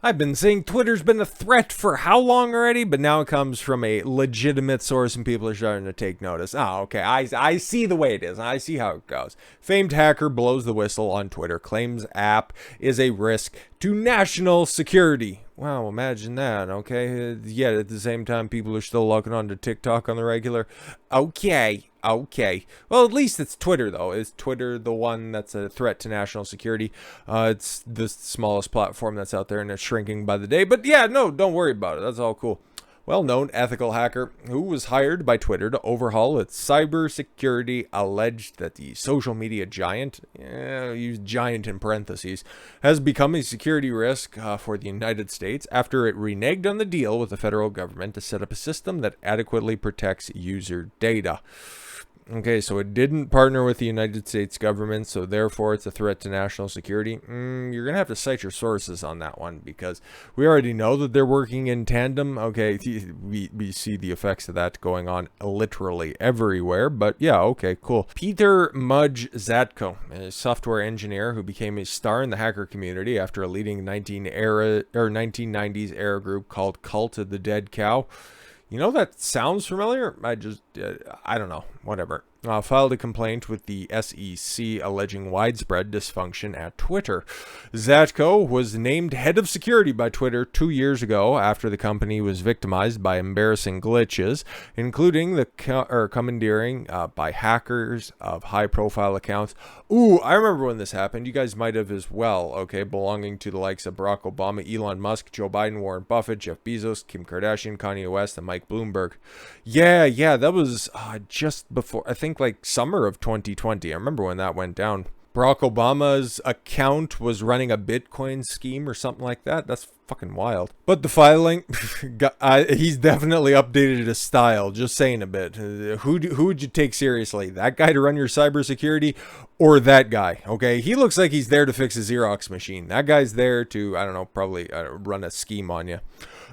I've been saying Twitter's been a threat for how long already, but now it comes from a legitimate source and people are starting to take notice. Oh, okay, I see the way it is. I see how it goes. Famed hacker blows the whistle on Twitter, claims app is a risk to national security. Wow, imagine that, okay? Yet at the same time, people are still logging on to TikTok on the regular. Okay. Well, at least it's Twitter, though. Is Twitter the one that's a threat to national security? It's the smallest platform that's out there, and it's shrinking by the day. But yeah, no, don't worry about it. That's all cool. Well-known ethical hacker who was hired by Twitter to overhaul its cybersecurity alleged that the social media giant, use giant in parentheses, has become a security risk for the United States after it reneged on the deal with the federal government to set up a system that adequately protects user data. Okay, so it didn't partner with the United States government, so therefore it's a threat to national security. You're going to have to cite your sources on that one because we already know that they're working in tandem. Okay, we see the effects of that going on literally everywhere, but yeah, okay, cool. Peter Mudge Zatko, a software engineer who became a star in the hacker community after a leading 1990s era group called Cult of the Dead Cow. You know, that sounds familiar. I don't know, whatever. Filed a complaint with the SEC alleging widespread dysfunction at Twitter. Zatko was named head of security by Twitter 2 years ago after the company was victimized by embarrassing glitches, including the commandeering by hackers of high-profile accounts. Ooh, I remember when this happened. You guys might have as well, okay, belonging to the likes of Barack Obama, Elon Musk, Joe Biden, Warren Buffett, Jeff Bezos, Kim Kardashian, Kanye West, and Mike Bloomberg. Yeah, that was just before, I think like summer of 2020. I remember when that went down. Barack Obama's account was running a Bitcoin scheme or something like that. That's fucking wild. But the filing, he's definitely updated his style. Just saying a bit. Who would you take seriously? That guy to run your cybersecurity or that guy? Okay, he looks like he's there to fix a Xerox machine. That guy's there to, I don't know, probably run a scheme on you.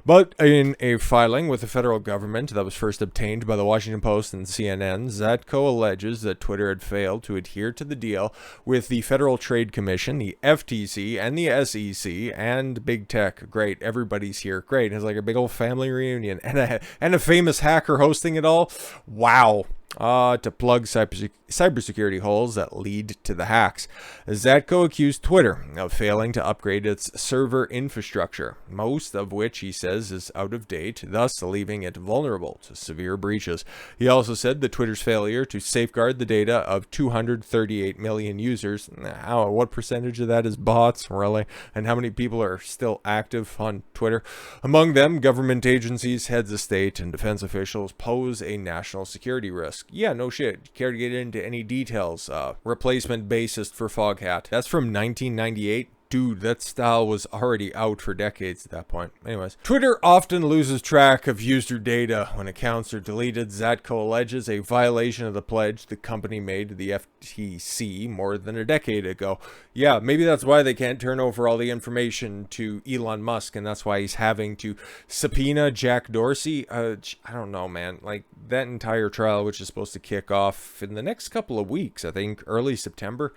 But in a filing with the federal government that was first obtained by the Washington Post and CNN, Zatko alleges that Twitter had failed to adhere to the deal with the Federal Trade Commission, the FTC, and the SEC, and Big Tech. Great, everybody's here. Great, it's like a big old family reunion. And a famous hacker hosting it all. Wow. To plug cybersecurity holes that lead to the hacks. Zatko accused Twitter of failing to upgrade its server infrastructure, most of which he says is out of date, thus leaving it vulnerable to severe breaches. He also said that Twitter's failure to safeguard the data of 238 million users, what percentage of that is bots, really? And how many people are still active on Twitter? Among them, government agencies, heads of state, and defense officials pose a national security risk. Yeah, no shit. Care to get into any details? Replacement bassist for Foghat. That's from 1998. Dude, that style was already out for decades at that point. Anyways, Twitter often loses track of user data when accounts are deleted. Zatko alleges a violation of the pledge the company made to the FTC more than a decade ago. Yeah, maybe that's why they can't turn over all the information to Elon Musk, and that's why he's having to subpoena Jack Dorsey. I don't know, man. Like, that entire trial, which is supposed to kick off in the next couple of weeks, I think early September.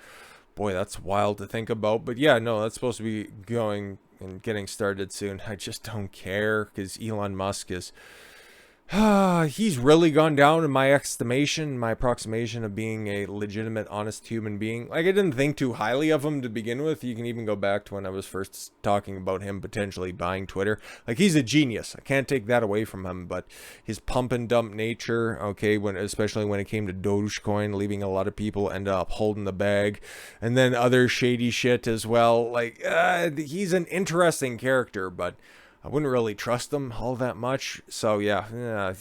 Boy, that's wild to think about. But yeah, no, that's supposed to be going and getting started soon. I just don't care because Elon Musk is... he's really gone down in my estimation, my approximation of being a legitimate, honest human being. Like, I didn't think too highly of him to begin with. You can even go back to when I was first talking about him potentially buying Twitter. Like, he's a genius. I can't take that away from him, but his pump and dump nature, okay, especially when it came to Dogecoin, leaving a lot of people end up holding the bag, and then other shady shit as well. Like, he's an interesting character, but I wouldn't really trust them all that much. So yeah,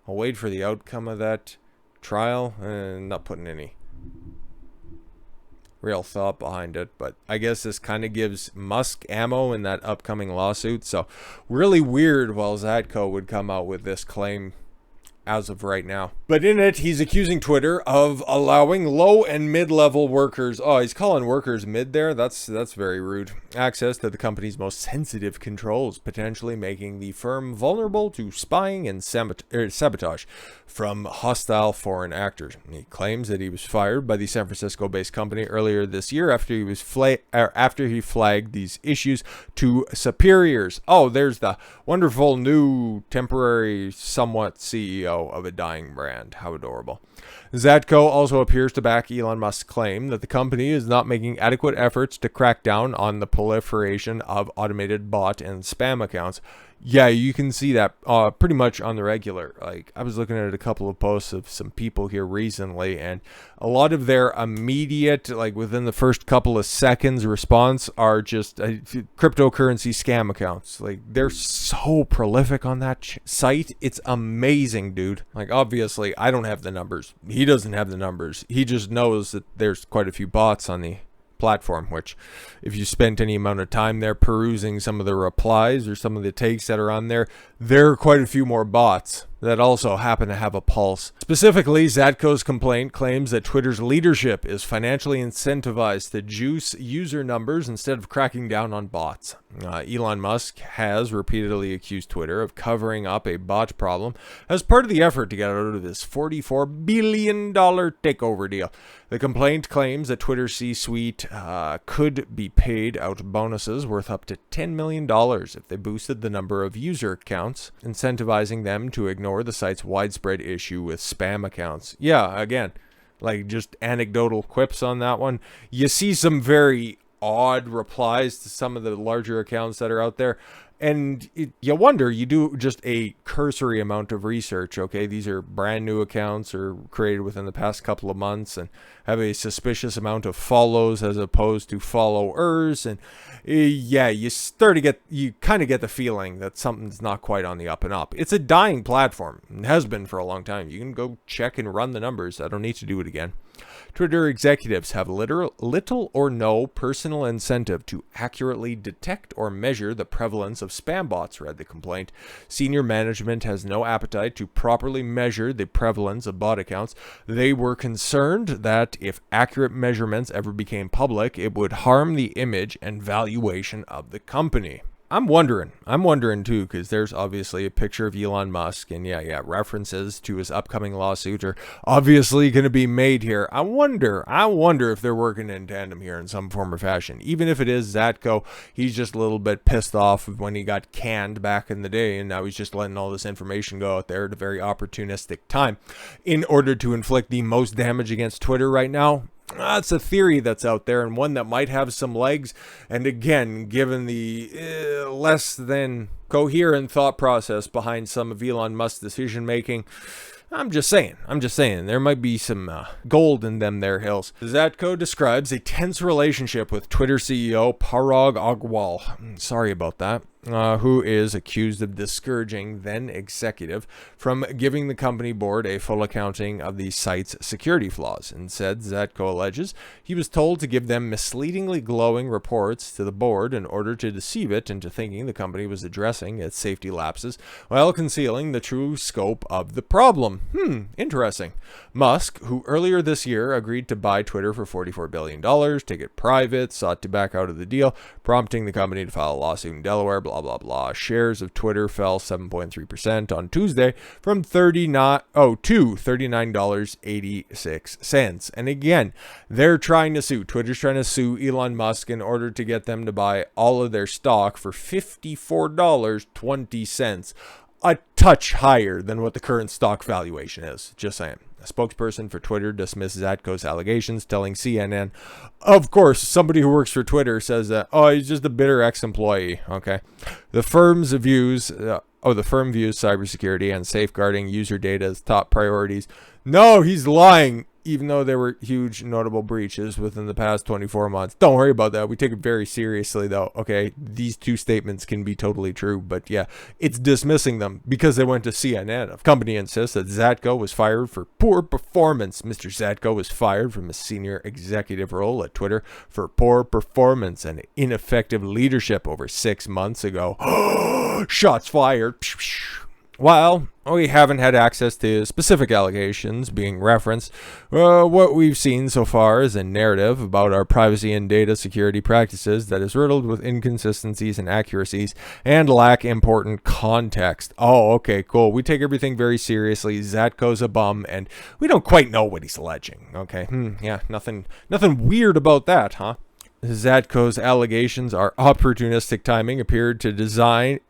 I'll wait for the outcome of that trial and not putting any real thought behind it. But I guess this kind of gives Musk ammo in that upcoming lawsuit. So really weird while Zatko would come out with this claim as of right now. But in it, he's accusing Twitter of allowing low and mid-level workers, oh, he's calling workers mid there? That's very rude. Access to the company's most sensitive controls, potentially making the firm vulnerable to spying and sabotage from hostile foreign actors. He claims that he was fired by the San Francisco-based company earlier this year after he flagged these issues to superiors. Oh, there's the wonderful new temporary somewhat CEO of a dying brand. How adorable. Zatko also appears to back Elon Musk's claim that the company is not making adequate efforts to crack down on the proliferation of automated bot and spam accounts. Yeah, you can see that pretty much on the regular. Like, I was looking at a couple of posts of some people here recently, and a lot of their immediate, like within the first couple of seconds response are just cryptocurrency scam accounts. Like, they're so prolific on that site. It's amazing, dude. Like, obviously, I don't have the numbers. He doesn't have the numbers. He just knows that there's quite a few bots on the platform, which if you spent any amount of time there perusing some of the replies or some of the takes that are on there, there are quite a few more bots that also happen to have a pulse. Specifically, Zatko's complaint claims that Twitter's leadership is financially incentivized to juice user numbers instead of cracking down on bots. Elon Musk has repeatedly accused Twitter of covering up a bot problem as part of the effort to get out of this $44 billion takeover deal. The complaint claims that Twitter C-suite could be paid out bonuses worth up to $10 million if they boosted the number of user accounts, incentivizing them to ignore the site's widespread issue with spam accounts. Yeah, again, like just anecdotal quips on that one. You see some very odd replies to some of the larger accounts that are out there. And you wonder, you do just a cursory amount of research, okay? These are brand new accounts or created within the past couple of months and have a suspicious amount of follows as opposed to followers. And yeah, you kind of get the feeling that something's not quite on the up and up. It's a dying platform. It has been for a long time. You can go check and run the numbers. I don't need to do it again. Twitter executives have little or no personal incentive to accurately detect or measure the prevalence of spam bots, read the complaint. Senior management has no appetite to properly measure the prevalence of bot accounts. They were concerned that if accurate measurements ever became public, it would harm the image and valuation of the company. I'm wondering too, because there's obviously a picture of Elon Musk, and yeah, references to his upcoming lawsuit are obviously going to be made here. I wonder if they're working in tandem here in some form or fashion. Even if it is Zatko, he's just a little bit pissed off when he got canned back in the day, and now he's just letting all this information go out there at a very opportunistic time in order to inflict the most damage against Twitter right now. That's a theory that's out there, and one that might have some legs. And again, given the less than coherent thought process behind some of Elon Musk's decision making, I'm just saying, there might be some gold in them there hills. Zatko describes a tense relationship with Twitter CEO Parag Agrawal. Sorry about that. Who is accused of discouraging then executive from giving the company board a full accounting of the site's security flaws. Instead, Zatko alleges he was told to give them misleadingly glowing reports to the board in order to deceive it into thinking the company was addressing its safety lapses while concealing the true scope of the problem. Interesting. Musk, who earlier this year agreed to buy Twitter for $44 billion, take it private, sought to back out of the deal, prompting the company to file a lawsuit in Delaware, blah, blah, blah. Shares of Twitter fell 7.3% on Tuesday from $39.86. And again, they're trying to sue. Twitter's trying to sue Elon Musk in order to get them to buy all of their stock for $54.20. A touch higher than what the current stock valuation is. Just saying. A spokesperson for Twitter dismissed Zatko's allegations, telling CNN, of course, somebody who works for Twitter says that, oh, he's just a bitter ex-employee. Okay. The firm views cybersecurity and safeguarding user data as top priorities. No, he's lying. Even though there were huge notable breaches within the past 24 months. Don't worry about that. We take it very seriously, though. Okay, these two statements can be totally true, but yeah, it's dismissing them because they went to CNN. The company insists that Zatko was fired for poor performance. Mr. Zatko was fired from a senior executive role at Twitter for poor performance and ineffective leadership over 6 months ago. Shots fired. While we haven't had access to specific allegations being referenced, what we've seen so far is a narrative about our privacy and data security practices that is riddled with inconsistencies and accuracies and lack important context. Oh, okay, cool. We take everything very seriously. Zatko's a bum, and we don't quite know what he's alleging. Okay, yeah, nothing weird about that, huh? Zatko's allegations are opportunistic timing, appear designed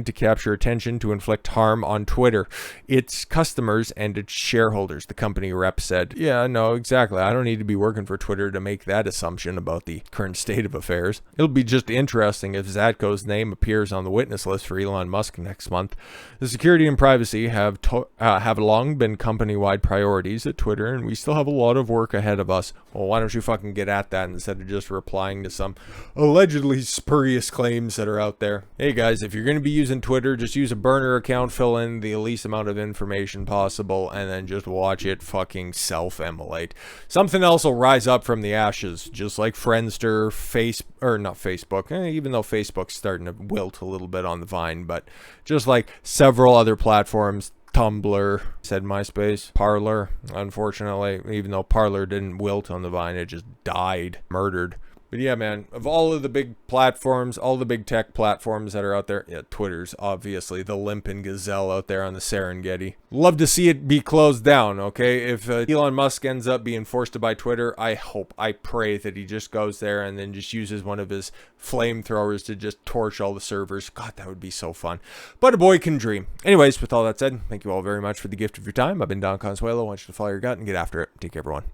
to capture attention to inflict harm on Twitter, its customers, and its shareholders, the company rep said. Yeah, no, exactly. I don't need to be working for Twitter to make that assumption about the current state of affairs. It'll be just interesting if Zatko's name appears on the witness list for Elon Musk next month. The security and privacy have long been company-wide priorities at Twitter, and we still have a lot of work ahead of us. Well, why don't you fucking get at that instead of just replying to some allegedly spurious claims that are out there? Hey guys, if you're going to be using Twitter, just use a burner account, fill in the least amount of information possible, and then just watch it fucking self-immolate. Something else will rise up from the ashes, just like Friendster, not Facebook, even though Facebook's starting to wilt a little bit on the vine, but just like several other platforms. Tumblr, said MySpace, Parler, unfortunately, even though Parler didn't wilt on the vine, it just died, murdered. But yeah, man, of all of the big platforms, all the big tech platforms that are out there, yeah, Twitter's obviously the limping gazelle out there on the Serengeti. Love to see it be closed down, okay? If Elon Musk ends up being forced to buy Twitter, I pray that he just goes there and then just uses one of his flamethrowers to just torch all the servers. God, that would be so fun. But a boy can dream. Anyways, with all that said, thank you all very much for the gift of your time. I've been Don Consuelo. I want you to follow your gut and get after it. Take care, everyone.